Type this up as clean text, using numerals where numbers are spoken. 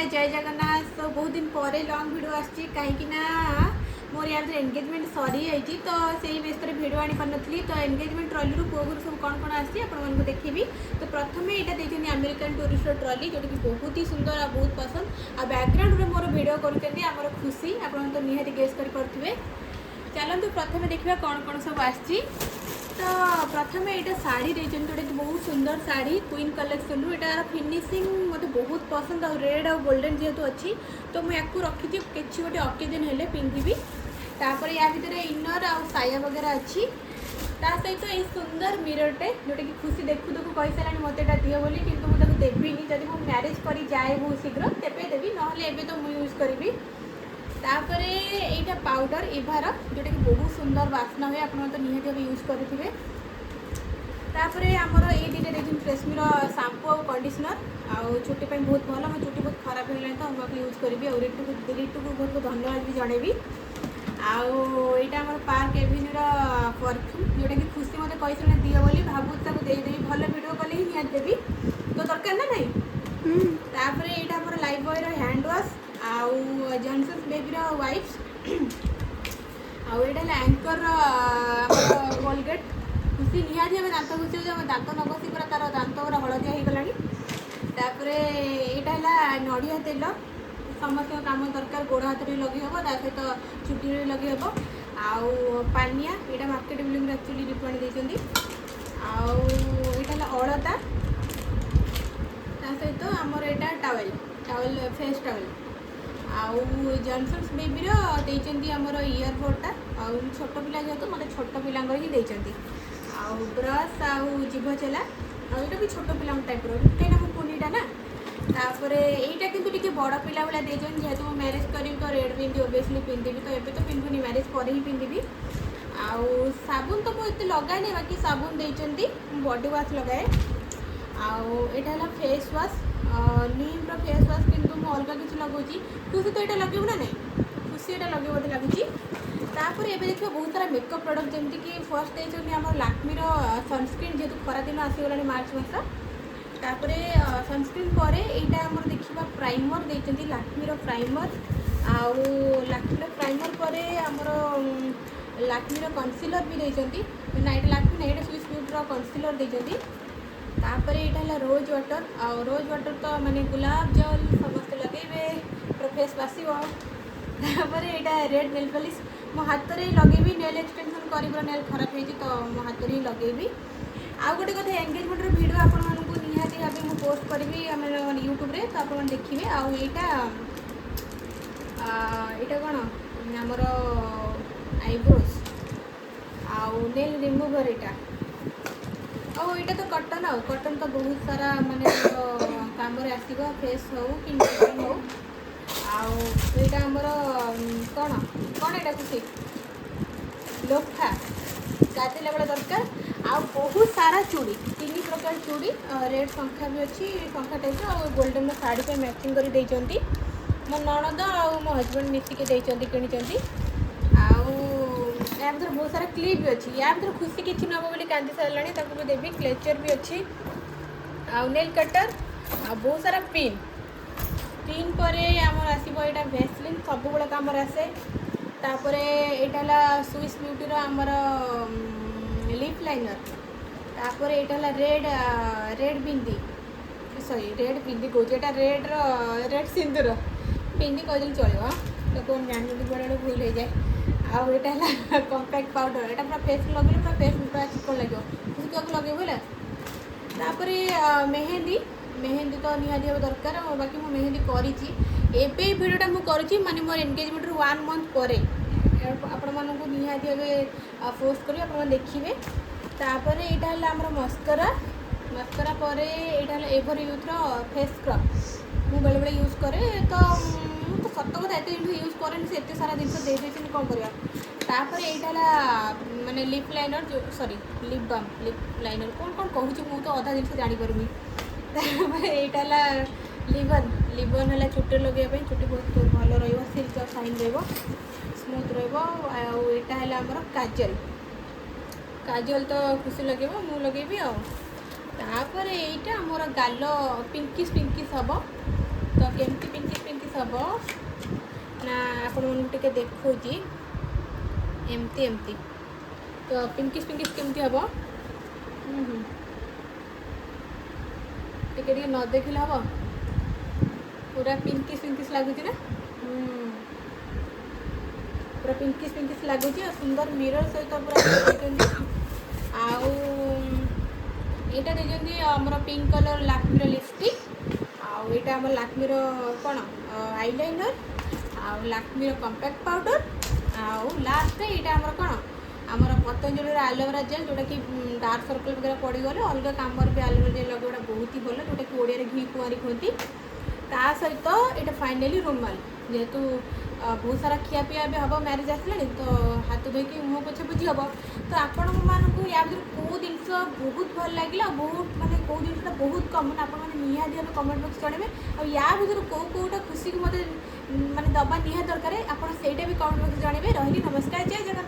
जय जगन्नाथ। तो बहुत दिन पर लंग वीडियो आसी कहीं मोर यार एंगेजमेंट सरी जाइए तो से बेस भिड आनी पारी तो एंगेजमेंट ट्रॉली पुओ घर सब कौन कौन आसी आपको देखी। तो प्रथम यहाँ देखते अमेरिकन टूरिस्ट ट्रॉली जोटा कि बहुत ही सुंदर आ बहुत पसंद आ बैकग्राउंड में मोर भिड कर खुशी आप तो निहाती गेस करें। चलते प्रथम देखा कौन कौन सब आसी। तो प्रथम यहाँ शाढ़ी देते जोटा कि बहुत सुंदर शाढ़ी क्वीन कलेक्शन यार फिनिशिंग मत बहुत पसंद आ रेड आ गोल्डन जेहेतु अच्छी तो मुझे रखी किसी गोटे अकेजन हेले पिंधिबी। तापर या भितर इनर आ साया वगैरह अच्छी ता सहित ये सुंदर मिररटे जोटा कि खुशी देखु देखु कही सारा मत दिए बोली किंतु मुझे देवीनी जब मुझे मैरेज कर जाए बहुत शीघ्र तेरे देवी ना तो मुझे यूज करी। तापर यहाँ पाउडर इभार जोटा कि बहुत सुंदर बास्ना हुए आप तो निहाती भाव यूज करेंगे। तापर आमर ये देखिए ट्रेसमीर शैम्पू और कंडीशनर आउ चुटी बहुत भल मो चुटी बहुत खराब हो तो मुझे यूज करी और रिटू को बहुत बहुत धन्यवाद भी जनइबी। आईटा आम पार्क एवेन्यूर परफ्यूम जोटा कि खुशी मत कही दिए बोली भावुँ देदेवी भल भिड कले ही निहाती देवी तो दरकार ना नहीं। तापर यहाँ आम लाइफ बॉय हैंड वाश आउ जॉनसन्स बेबी वाइप्स आउ यहाँ एंकर कोलगेट खुशी निहाती आम दात घुषे दात न घषी पूरा तार दात पूरा हलदिया हो गला। तापर यहाँ नड़िया तेल समस्त काम दरकार गोड़ हाथ में लगे हम सहित चुटी में लगे हम आउ पानिया यहाँ मार्केट बिल्डिंग एक्चुअली रिफंड देती आउ अलता सहित आमर यहाँ टावेल टावेल फेस टावेल आउ जॉनसन्स बेबी देती आमर इयरबडटा आउ छोट पिला जेहतु मत छोट पिला ही देती आउ ब्रश आउ जीभ चेला आउटा भी छोट पिला टाइप कहीं मो पुनीटा ना। तापर यहीटा कि बड़ पिला भाया देते जेहतु मैं मैरेज करी तो रेड बिंदी ओबियसली पिंधिबी तो ये तो पिंधुनी मैरेज पर ही पिंधिबी। आउ साबुन तो मुझे लगाए बाकी साबुन देती बॉडी वाश लगाए आउ यहाँ फेस वाश नीम फेस वाश किंतु मुझे अलग किसी लगुच खुशी तो यहाँ लगे ना नहीं खुशी यहाँ लगे बोलते लगुच। तापर ये देखिए बहुत सारा मेकअप प्रोडक्ट जमती कि फर्स्ट देते आम लाक्मीर सनस्क्रीन जेहतु खरा दिन आसीगला मार्च मस। तापर सनस्क्रीन पर यहाँ आम देखा प्राइमर देती लाक्मीर प्राइमर आउ लाक्मीर प्राइमर पर आमर लाक्मीर कनसिलर भी देती ना ये लाक्मी ना ये स्विस ब्यूटीर कनसिलर देती। तापर यहाँ रोज वाटर आउ रोज वाटर तो माने गुलाब जल समस्त लगे पूरा फेस बासिब। तापर यहाँ रेड नेल पॉलिश मो हाथ में लगे नेल एक्सटेंशन कर नेल खराब हो तो मो हाथ में लगे। आउ गोटे कथा एंगेजमेंट भिडियो आपको निहाती भाव मुझे पोस्ट करी यूट्यूब रे तो आप देखिए। आउ यहाँ कौन आमर आईब्रोज आउ नेल रिमूवर यहाँ और यहाँ तो कटन आउ कटन तो बहुत सारा माने काम आसो फेस हो कि मेकअप हो आउ यहाँ आमर कौन कौन यहाँ खुशी लोफा गाधेला बेला दरकार आउ बहुत सारा चूड़ी 3 प्रकार चूड़ी रेड शंखा भी अच्छी शंखा टाइप और गोल्डन शाढ़ी पे मैचिंग कर देती मो ननद आउ मो हजबैंड मिसिके देती किणी आउ या भर बहुत सारा क्लिप भी अच्छी या भर खुशी किसी नब बोली कांदी सारा भी देवी क्लेचर भी अच्छी आउ नेल कटर आ बहुत सारा पिन पिन पर आमर आसो यहाँ भेसलिन सब गुड़ाक आमर आसे। तापर यहाँ स्विस ब्यूटीर आमर लिप लाइनर तापर यहाँ रेड रेड बिंदी सॉरी रेड बिंदी कौच रेड रेड सिंदूर बिंदी कहते चलो तो कौन जानते बड़े भूल हो जाए। आउ यहाँ कम्पैक्ट पाउडर यहाँ पूरा फेस लगे पूरा फेस पूरा चिकन लगे किसी लगे बोला। तापर मेहंदी मेहंदी तो निहाती भाव दरकार बाकी मुझे मेहंदी करी भिडियोटा मुझे माने मोर एंगेजमेंट 1 मंथ पर आपण निहाती भाव पोस्ट करी आप देखिए। तापर यहाँ आमर मस्करा मस्करा पर यहाँ एवर यूथ्र फेस स्क्रब मुझे बेले बेले यूज करे तो सत कथा एत यूज कैसे से एत सारा जिन दे कौन कर। तापर यहाँ माने लिप लाइनर जो sorry lip balm lip liner कौन कौन कहूँ मुझे तो अधा जिन जानीपारूनी। यहाँ लिबन लिबन है चुटी लगे चुटी बहुत भल रिल्क साइन स्मूथ रहा है आमर काजल काजल तो खुशी लगे मु लगे आपर यहाँ मोर गाल पिंकिश हम तो केमती पिंकिश पिंकिश हम ना आपण टे देखो एमती एमती तो पिंकिश पिंकिश केमती हम टे न देखिले हम पूरा पिंकिश पिंकिश लगुच ना पूरा पिंकिश पिंकिश लगुच सुंदर मिरर सहित पूरा आउ यहाँ देखते आमर पिंक कलर लाक्मीर लिपस्टिक आउ यहाँ आम लाक्मीर कौन आईलाइनर आउ लाक्मीर कंपैक्ट पाउडर आउ लास्ट यहाँ आमर कौन आमर पतंजलि एलोवेरा जेल जोटा कि डार्क सर्कल वगैरह पड़गले अलग कम भी एलोवेरा जेल लगेगा बहुत ही भल जोटा कि ओडिया घी कुआरी कहती ता सहित यहाँ फाइनाली रुमाल जेहेतु बहुत सारा खियापिया भी हम मैरिज आसला तो हाथ धोईकी मुँह पोछे बुझी हम तो आपण मानक या भर कौ जिन बहुत भल लगे बहुत मानते कौ जिनटा बहुत कमन आप निहाती भाव कमेंट बक्स जनइबे और या भर कौटा खुशी को मत मानते दबा निहा दरकार आप भी कमेंट बक्स जनइबे रही नमस्कार जय जगन्नाथ।